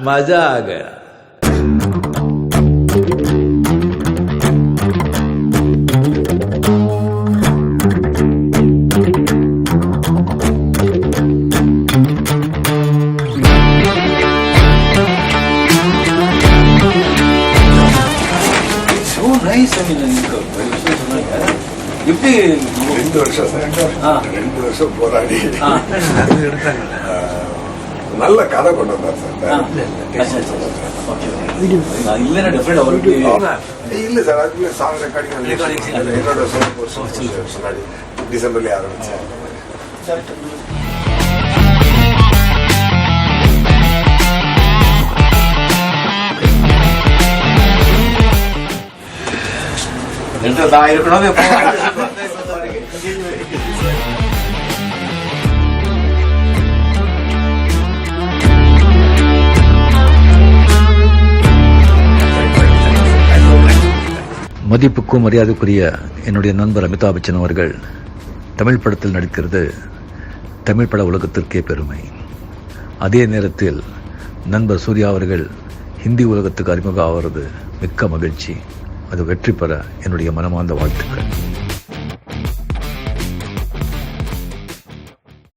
मजा आ गया. எப்படி 2 வருஷம் போராடி நல்ல கதை கொண்டு வந்தார் சார். இல்ல சார், அதுக்கு சாங் ரெக்கார்டிங் என்னோட டிசம்பர்ல ஆரம்பிச்சேன். இருக்கணும். மதிப்புக்கும் மரியாதைக்குரிய என்னுடைய நண்பர் அமிதாப் பச்சன் அவர்கள் தமிழ் படத்தில் நடிக்கிறது தமிழ் பட உலகத்திற்கே பெருமை. அதே நேரத்தில் நண்பர் சூர்யா அவர்கள் ஹிந்தி உலகத்துக்கு அறிமுகம் ஆகிறது மிக்க மகிழ்ச்சி. அது வெற்றி பெற என்னுடைய மனமார்ந்த வாழ்த்துக்கள்.